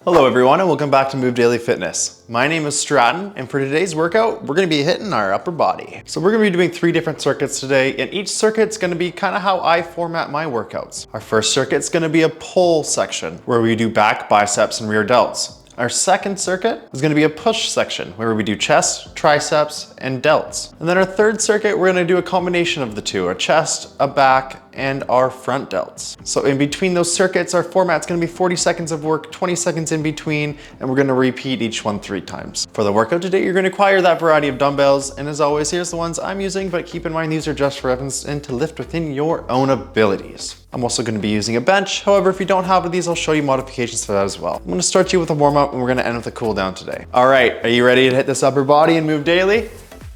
Hello everyone and welcome back to Move Daily Fitness. My name is Stratton and for today's workout, we're gonna be hitting our upper body. So we're gonna be doing 3 different circuits today and each circuit's gonna be kind of how I format my workouts. Our first circuit's gonna be a pull section where we do back, biceps, and rear delts. Our second circuit is gonna be a push section where we do chest, triceps, and delts. And then our third circuit, we're gonna do a combination of the two, a chest, a back, and our front delts. So in between those circuits, our format's gonna be 40 seconds of work, 20 seconds in between, and we're gonna repeat each one 3 times. For the workout today, you're gonna acquire that variety of dumbbells, and as always, here's the ones I'm using, but keep in mind these are just for reference and to lift within your own abilities. I'm also gonna be using a bench. However, if you don't have these, I'll show you modifications for that as well. I'm gonna start you with a warm up and we're gonna end with a cool down today. All right, are you ready to hit this upper body and move daily?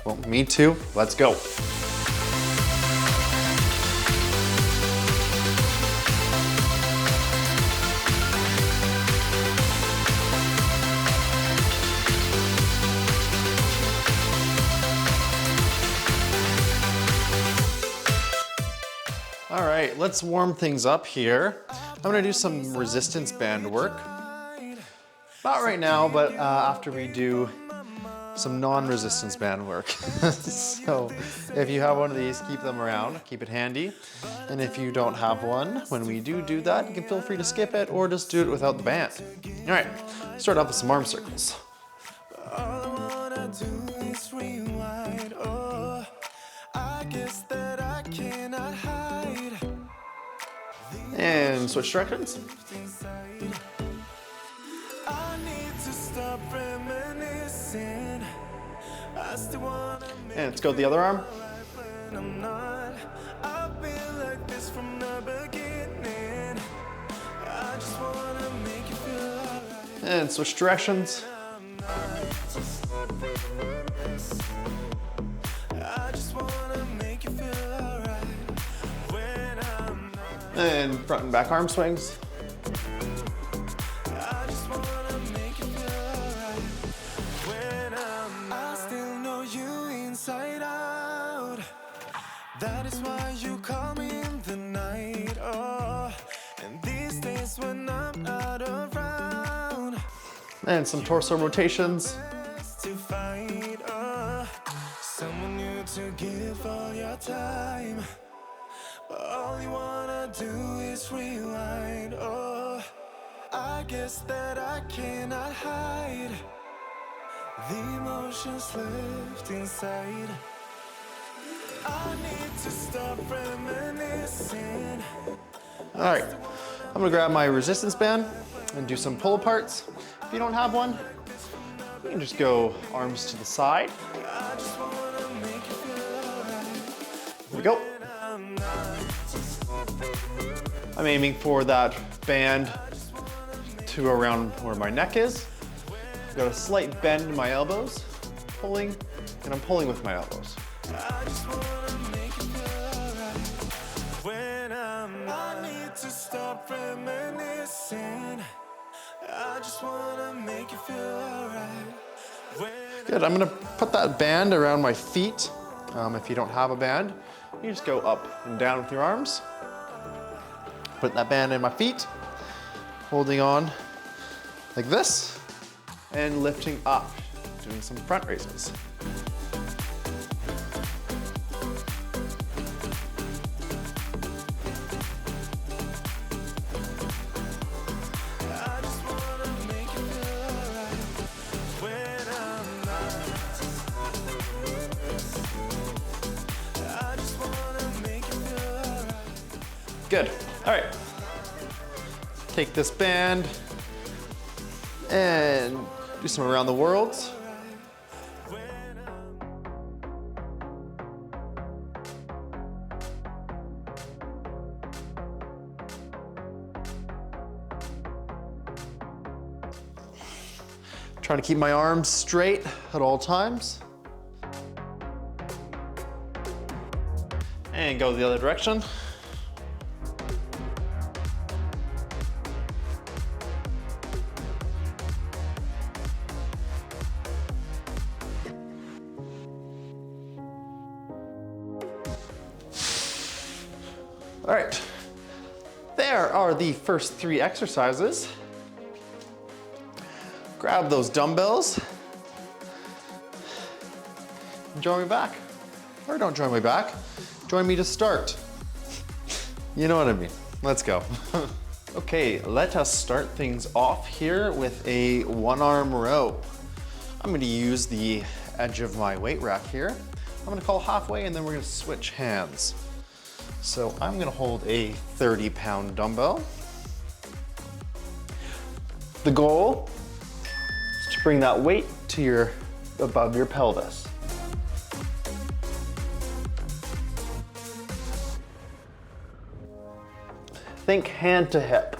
Well, me too, let's go. All right, let's warm things up here. I'm gonna do some resistance band work. Not right now, but after we do some non-resistance band work. So if you have one of these, keep them around, keep it handy. And if you don't have one, when we do that, you can feel free to skip it or just do it without the band. All right, start off with some arm circles. And switch directions. And let's go to the other arm. And switch directions. And front and back arm swings. That is why you call me in the night, oh, and these days when I'm not around. And some torso rotations. To fight, someone new to give all your time. All you wanna do is rewind, oh, I guess that I cannot hide the emotions left inside. I need to stop reminiscing. All right, I'm gonna grab my resistance band and do some pull aparts. If you don't have one, you can just go arms to the side. Here we go. I'm aiming for that band to around where my neck is. I've got a slight bend in my elbows, pulling, and I'm pulling with my elbows. I just wanna make you feel alright. When I need to stop reminiscing. I just wanna make you feel alright. Good, I'm gonna put that band around my feet. If you don't have a band, you just go up and down with your arms. Put that band in my feet, holding on like this, and lifting up, doing some front raises. Good, all right. Take this band and do some around the worlds. Trying to keep my arms straight at all times. And go the other direction. All right, there are the first 3 exercises. grab those dumbbells, and join me back. Or don't join me back, join me to start. You know what I mean. Let's go. Okay, let us start things off here with a one-arm row. I'm gonna use the edge of my weight rack here. I'm gonna call halfway and then we're gonna switch hands. So I'm gonna hold a 30-pound dumbbell. The goal is to bring that weight to above your pelvis. Think hand to hip.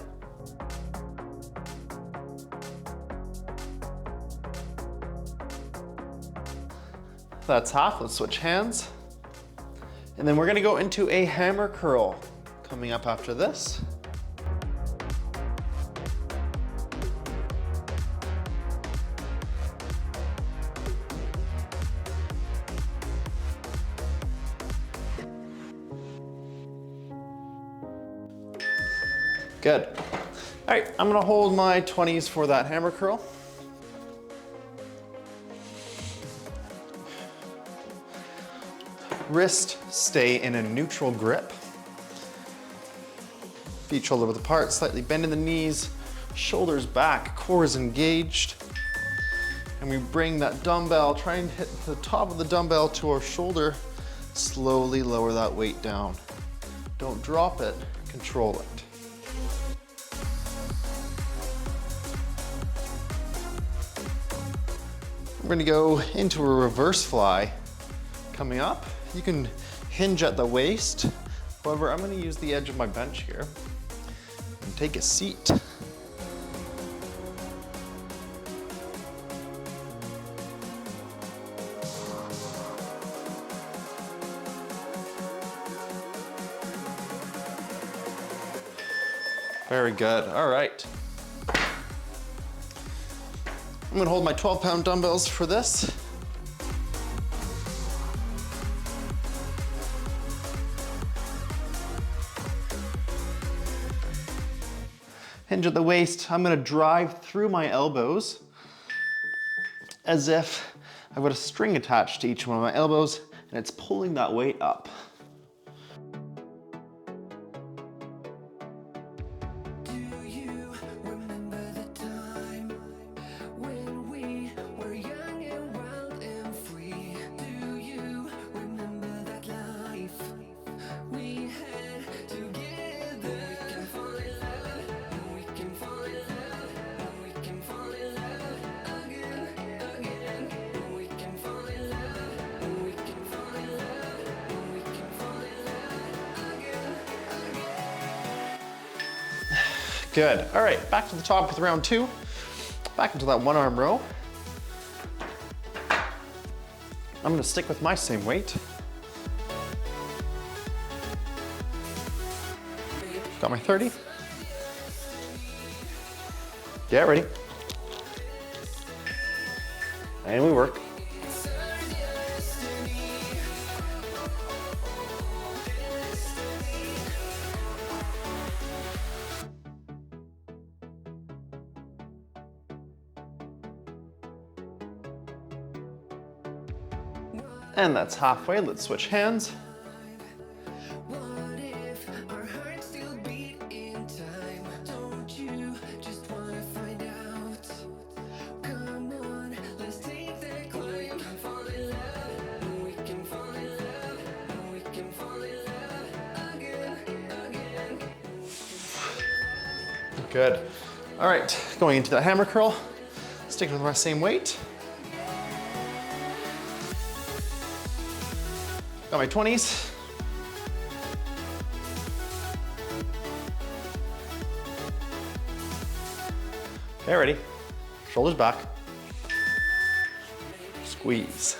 That's half, let's switch hands. And then we're gonna go into a hammer curl coming up after this. Good. All right, I'm gonna hold my 20s for that hammer curl. Wrist stay in a neutral grip. Feet shoulder width apart, slightly bending the knees, shoulders back, core is engaged. And we bring that dumbbell, try and hit the top of the dumbbell to our shoulder. Slowly lower that weight down. Don't drop it, control it. We're gonna go into a reverse fly coming up. You can hinge at the waist. However, I'm gonna use the edge of my bench here and take a seat. Very good, all right. I'm gonna hold my 12-pound dumbbells for this. Hinge at the waist. I'm gonna drive through my elbows as if I've got a string attached to each one of my elbows and it's pulling that weight up. Good, all right, back to the top with round two. Back into that one arm row. I'm gonna stick with my same weight. Got my 30. Get ready. And we work. And that's halfway, let's switch hands. What if our hearts still beat in time? Don't you just wanna find out? Come on, let's take that climb. We can fall in love, we can fall in love, we can fall in love again. Good. All right, going into that hammer curl. Stick with my same weight. Got my 20s. Okay, ready. Shoulders back. Squeeze.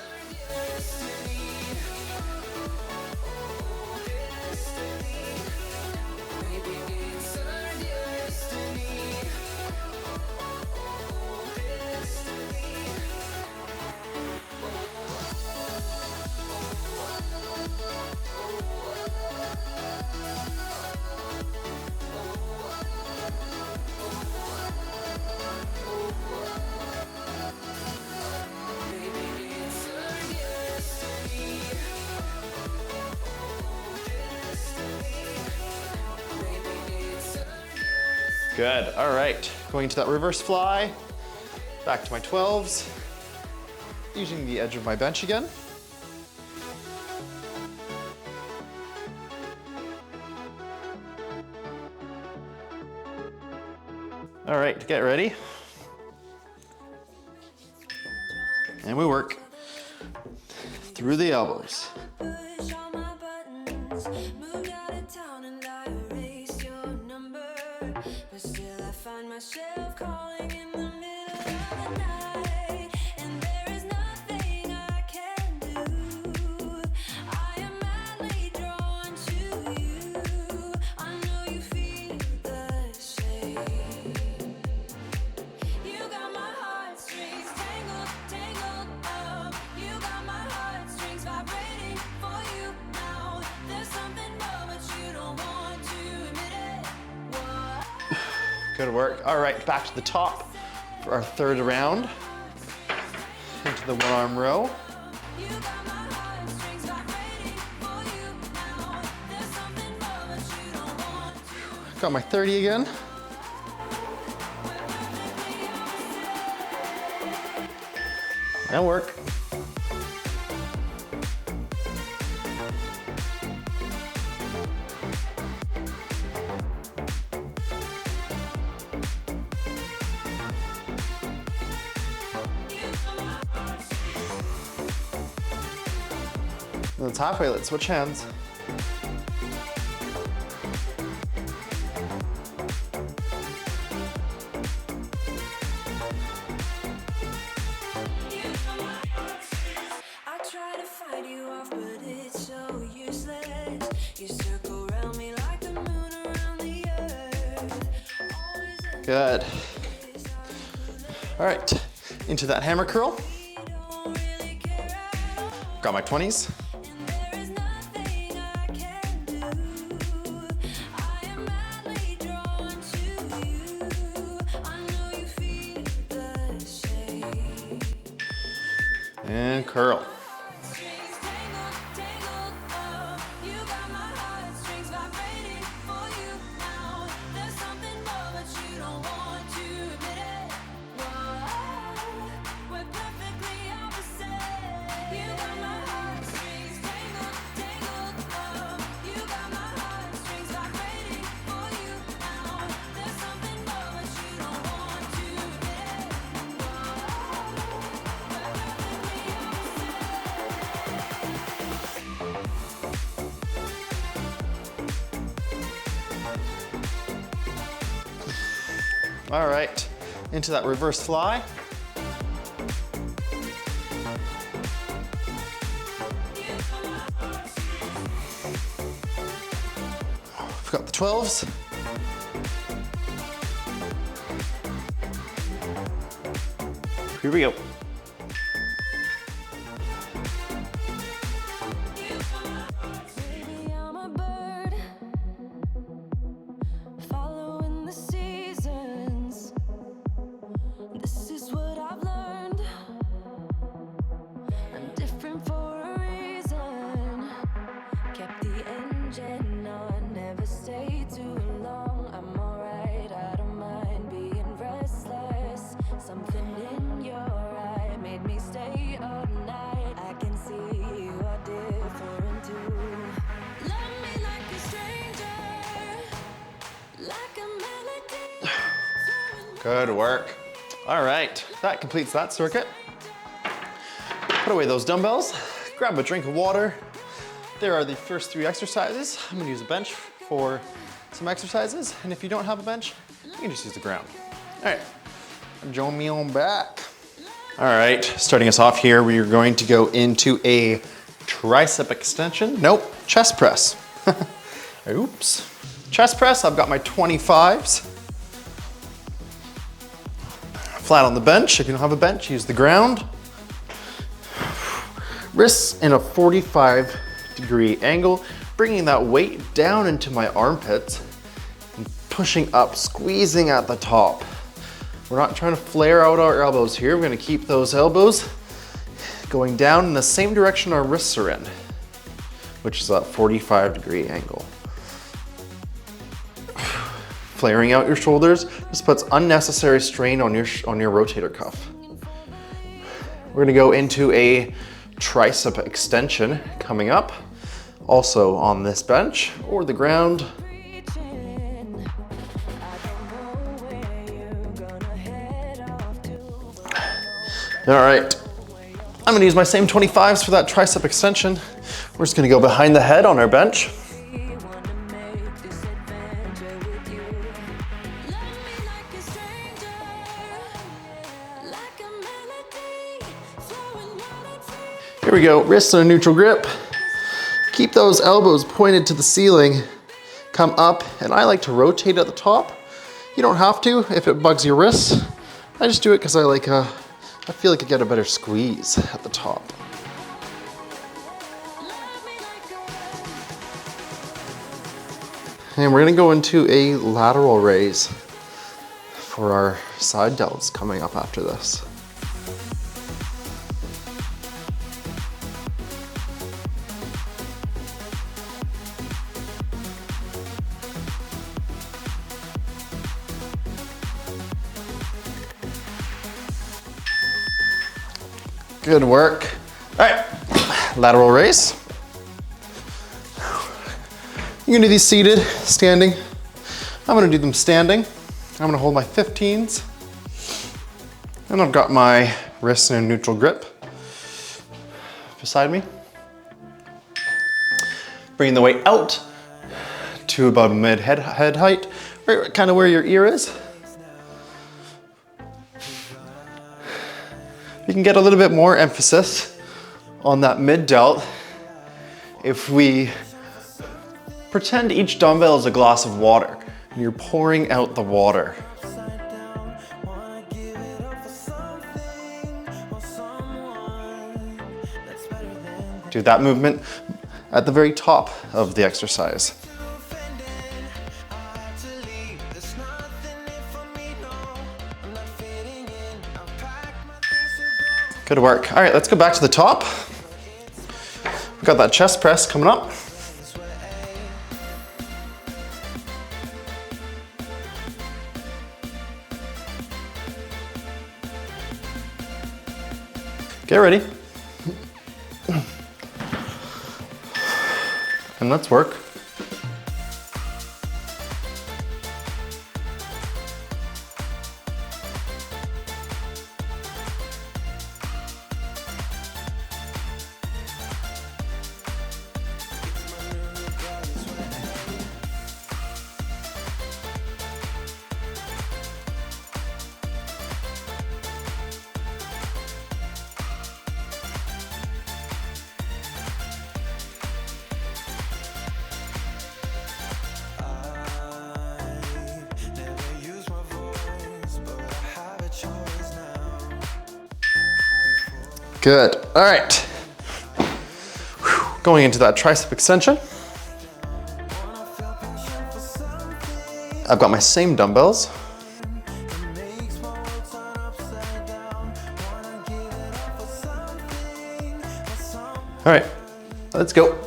Good, all right. Going to that reverse fly, back to my 12s, using the edge of my bench again. All right, get ready. And we work through the elbows. Good work. All right, back to the top for our third round. Into the one arm row. Got my 30 again. And work. It's halfway, let's switch hands. I try to fight you off, but it's so useless. You circle around me like the moon around the earth. Good. All right, into that hammer curl. Got my 20s. And curl. All right, into that reverse fly. We've got the 12s. Here we go. Good work. All right, that completes that circuit. Put away those dumbbells, grab a drink of water. There are the first 3 exercises. I'm gonna use a bench for some exercises, and if you don't have a bench, you can just use the ground. All right, join me on back. All right, starting us off here, we are going to go into a tricep extension. Nope, chest press. Oops. Chest press, I've got my 25s. Flat on the bench. If you don't have a bench, use the ground. Wrists in a 45-degree angle, bringing that weight down into my armpits and pushing up, squeezing at the top. We're not trying to flare out our elbows here. We're gonna keep those elbows going down in the same direction our wrists are in, which is that 45-degree angle. Flaring out your shoulders just puts unnecessary strain on your rotator cuff. We're gonna go into a tricep extension coming up, also on this bench or the ground. All right, I'm gonna use my same 25s for that tricep extension. We're just gonna go behind the head on our bench. Here we go, wrists in a neutral grip. Keep those elbows pointed to the ceiling. Come up, and I like to rotate at the top. You don't have to if it bugs your wrists. I just do it because I feel like I get a better squeeze at the top. And we're gonna go into a lateral raise for our side delts coming up after this. Good work. All right, lateral raise. You can do these seated, standing. I'm gonna do them standing. I'm gonna hold my 15s. And I've got my wrists in a neutral grip beside me. Bringing the weight out to about mid head height, right kind of where your ear is. You can get a little bit more emphasis on that mid delt if we pretend each dumbbell is a glass of water and you're pouring out the water. Do that movement at the very top of the exercise. Good work. All right, let's go back to the top. We've got that chest press coming up. Get ready. And let's work. Good. All right. Whew. Going into that tricep extension. I've got my same dumbbells. All right, let's go.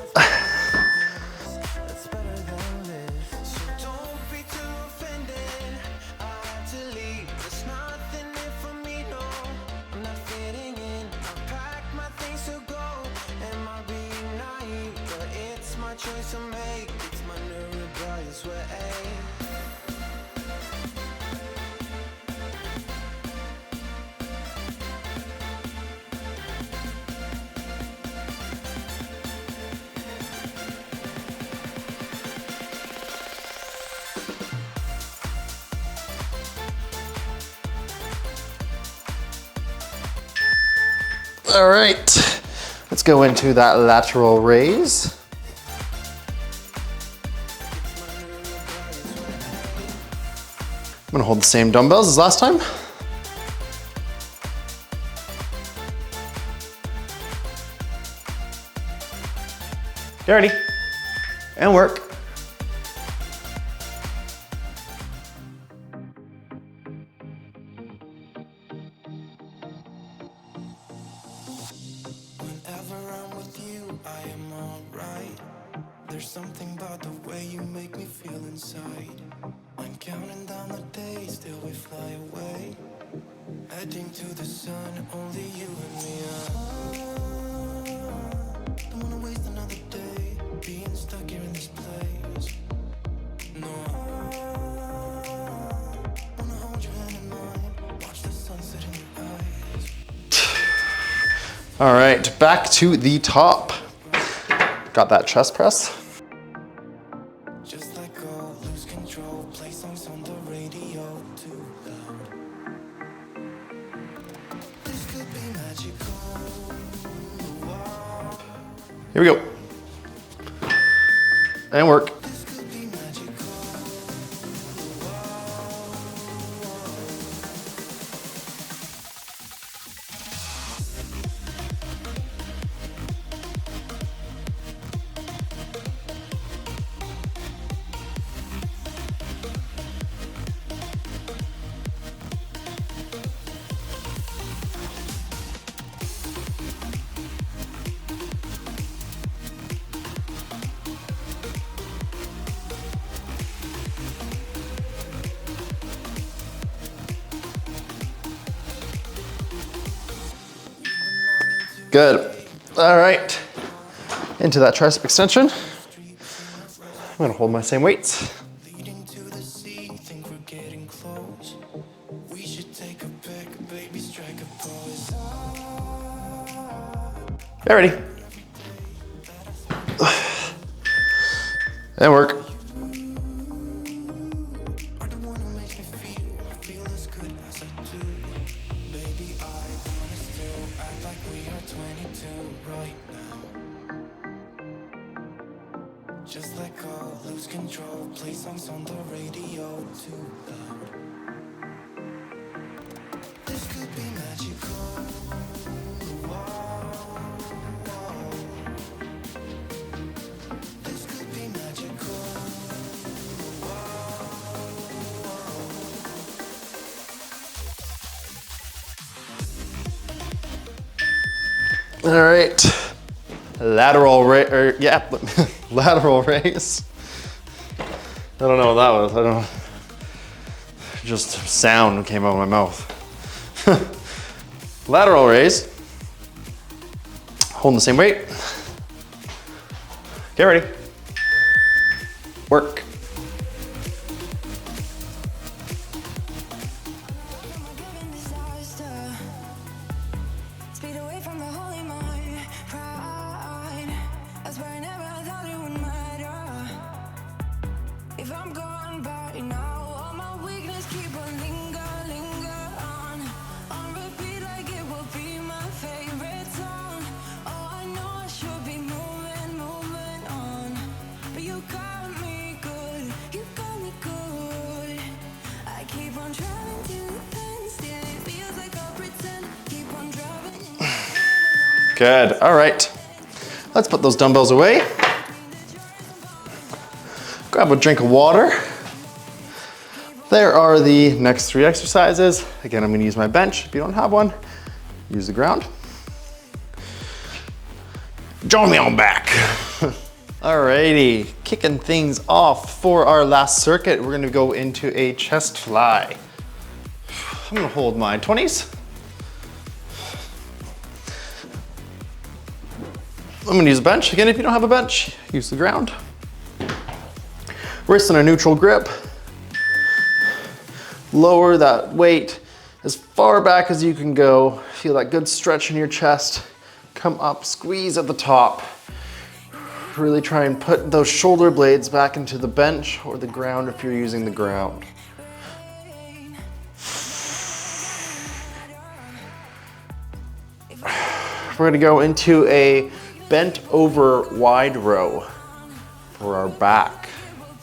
All right, let's go into that lateral raise. I'm gonna hold the same dumbbells as last time. Get ready, and work. Whenever I'm with you, I am alright. There's something about the way you make me feel inside. I'm counting down the days till we fly away. Heading to the sun, only you and me. Don't wanna waste another day being stuck here in this place. No, wanna hold your hand in mine, watch the sunset in your eyes. All right, back to the top. Got that chest press. Just let go, lose control, play songs on the radio too loud. This could be magical. Here we go. And work. This could be magical. Good. All right. Into that tricep extension. I'm gonna hold my same weights. Leading to the sea, think we're getting close. We should take a pic, baby, strike a pose. Get ready. And work. Are the one who makes me feel as good as I do. Baby, I wanna still act like we are 22 right now. Just let go, lose control, play songs on the radio too loud. This could be magical. This could be magical. All right. Lateral raise, lateral raise. I don't know what that was. I don't, just sound came out of my mouth. Lateral raise. Holding the same weight. Get ready. Work. Speed away from the holy mind, pride. I swear I never thought it would matter. If I'm gone by now, all my weakness keep on linger on repeat like it will be my favorite song. Oh, I know I should be moving on, but you got me good, you got me good. I keep on trying to end, still it feels like I pretend. Keep on driving. Good. All right. Let's put those dumbbells away. Grab a drink of water. There are the next 3 exercises. Again, I'm going to use my bench. If you don't have one, use the ground. Join me on back. Alrighty, kicking things off for our last circuit. We're going to go into a chest fly. I'm going to hold my 20s. I'm going to use a bench. Again, if you don't have a bench, use the ground. Wrist in a neutral grip. Lower that weight as far back as you can go. Feel that good stretch in your chest. Come up, squeeze at the top. Really try and put those shoulder blades back into the bench or the ground if you're using the ground. We're gonna go into a bent over wide row for our back.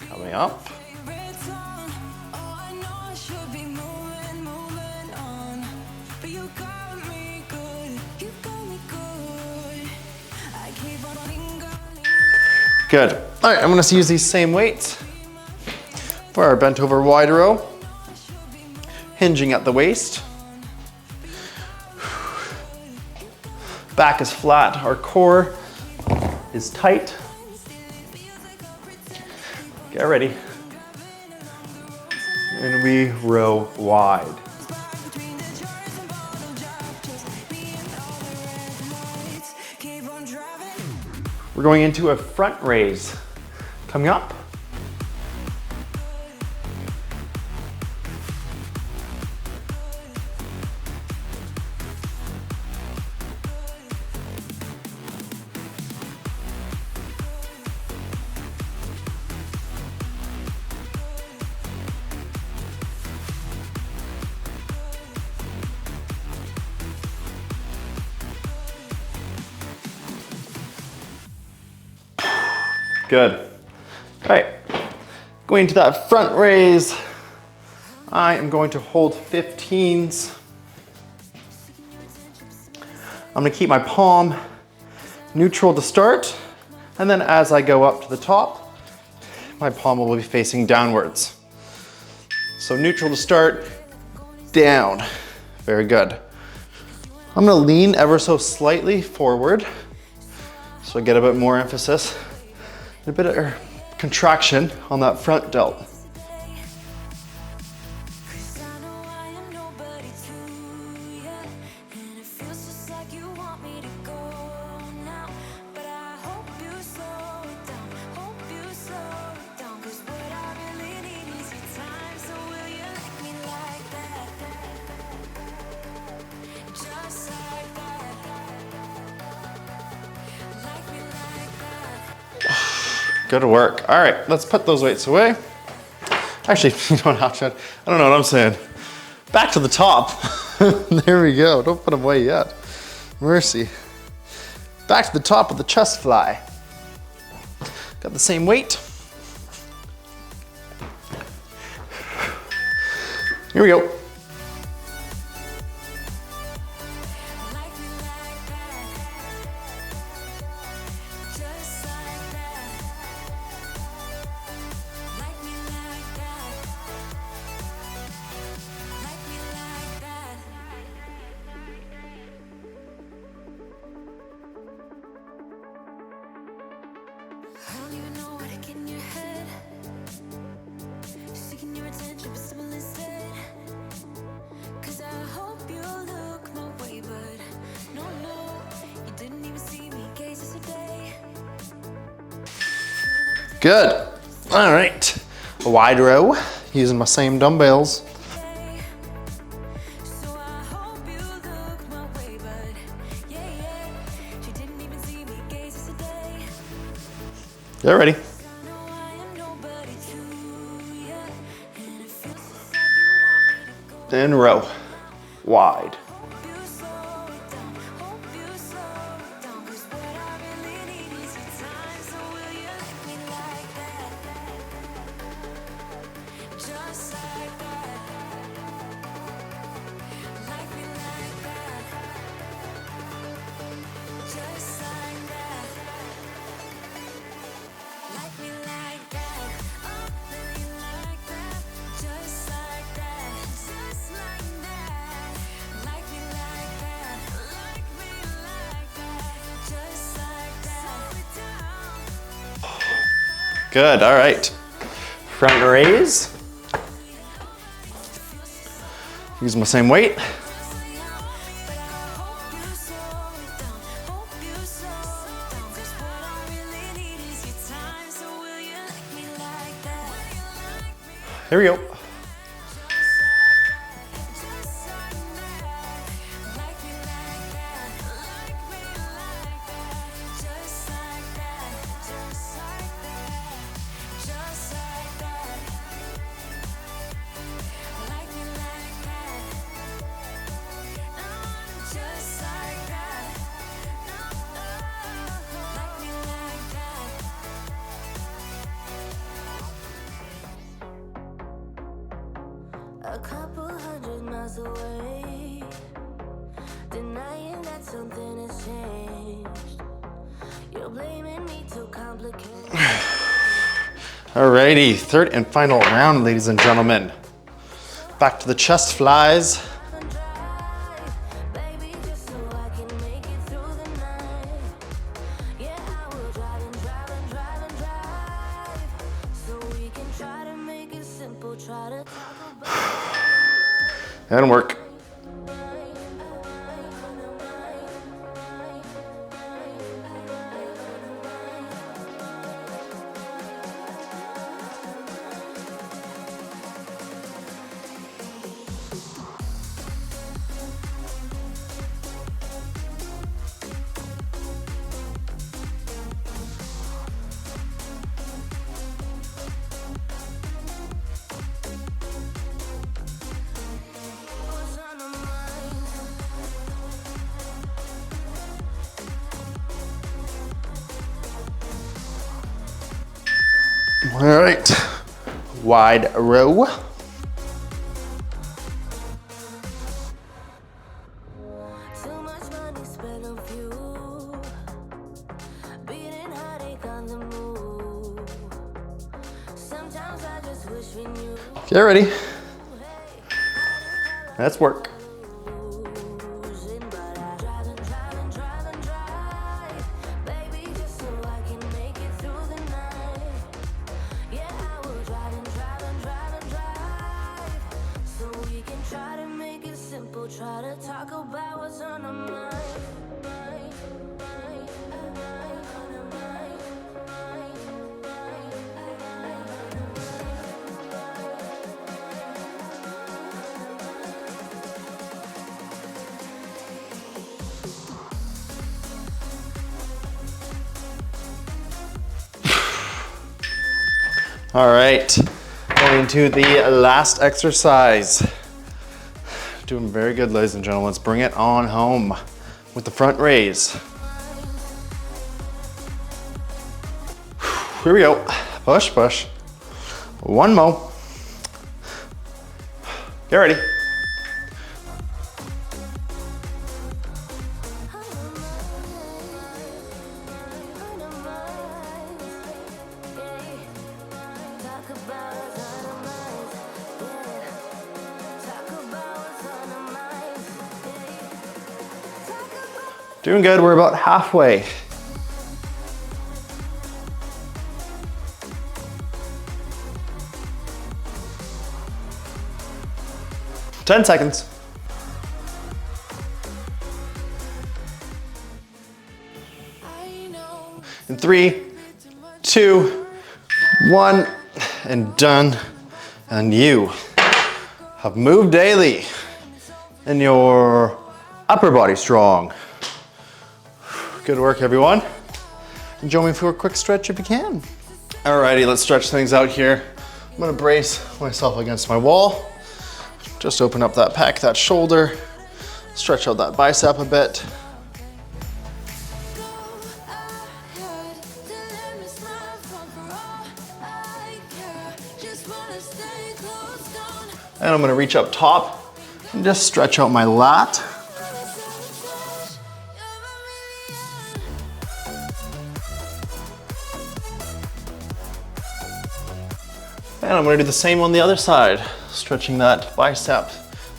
Coming up. Good. All right, I'm gonna use these same weights for our bent over wide row. Hinging at the waist. Back is flat, our core is tight. Get ready. row wide. Between the jars and bottle drop, just me and all the red lights. Keep on driving. We're going into a front raise. Coming up. Good. All right, going to that front raise. I am going to hold 15s. I'm gonna keep my palm neutral to start, and then as I go up to the top, my palm will be facing downwards. So neutral to start, down. Very good. I'm gonna lean ever so slightly forward, so I get a bit more emphasis. A bit of contraction on that front delt. Cause I know I am nobody to you, and it feels just like you want me to go now. But I hope you slow it down, hope you slow it down. Cause what I really need is your time. So will you like me like that? Just like that. Like me like that. Good work. All right, let's put those weights away. Actually, you don't have to. I don't know what I'm saying. Back to the top. There we go. Don't put them away yet. Mercy. Back to the top of the chest fly. Got the same weight. Here we go. Like me like that. Just like that. Like me like that. Like me like that. I don't even know how to get in your head. Seeking your attention, but someone instead. Cause I hope you look my way, but no, you didn't even see me gaze yesterday. Good. All right. A wide row using my same dumbbells. So I hope you look my way, but yeah, you didn't even see me gaze yesterday. Get ready. I know I am nobody to you, and it feels just like you want me to go. In row. Wide. Hope you slow it down, hope you slow it down. Cause what I really need is your time. So will you like me like that? Just like that. Like me like that. Just like that. Like me like that. Oh, really like that. Just like that. Just like that. Like me like that. Like me like that. Just like that. Slow it down. Good. All right. Front raise. Use my same weight. But I hope you slow it down. Hope you slow it down. Cause what I really need is your time. So will you like me like that? Here we go. Just like that. Like me like that. Like me like that. Just like that. Just like that. Just like that. Like me like that. Just like that. Like me like that. A couple hundred miles away, denying that something has changed. You're blaming me too complicated. Alrighty, third and final round, ladies and gentlemen. Back to the chest flies. And drive, baby, just so I can make it through the night. Yeah, I will drive and drive and drive and drive, so we can try to make it simple. Try to talk about and work. All right, wide row. Too much money spent on fuel, beating heartache on the move. Sometimes I just wish we knew. Get ready. Let's work. But I drive and drive and drive and drive, baby, just so I can make it through the night. Yeah, I will drive and drive and drive and drive, so we can try to make it simple. Try to talk about what's on our mind. All right, going to the last exercise. Doing very good, ladies and gentlemen. Let's bring it on home with the front raise. Here we go. Push, push. One more. Get ready. Doing good, we're about halfway. Ten seconds. In 3, 2, 1, and done. And you have moved daily in your upper body strong. Good work, everyone. And join me for a quick stretch if you can. Alrighty, let's stretch things out here. I'm gonna brace myself against my wall. Just open up that pec, that shoulder, stretch out that bicep a bit. And I'm gonna reach up top and just stretch out my lat. And I'm gonna do the same on the other side, stretching that bicep,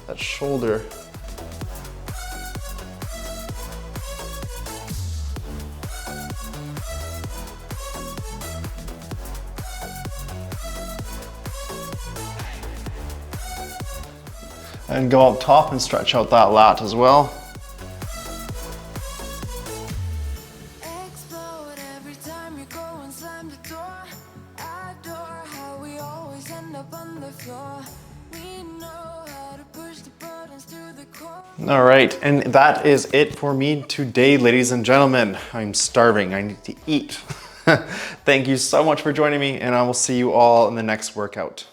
that shoulder. And go up top and stretch out that lat as well. Explode every time you go and slam the door. Adore how we always end up on the floor. We know how to push the buttons to the core. All right, and that is it for me today, ladies and gentlemen. I'm starving, I need to eat. Thank you so much for joining me, and I will see you all in the next workout.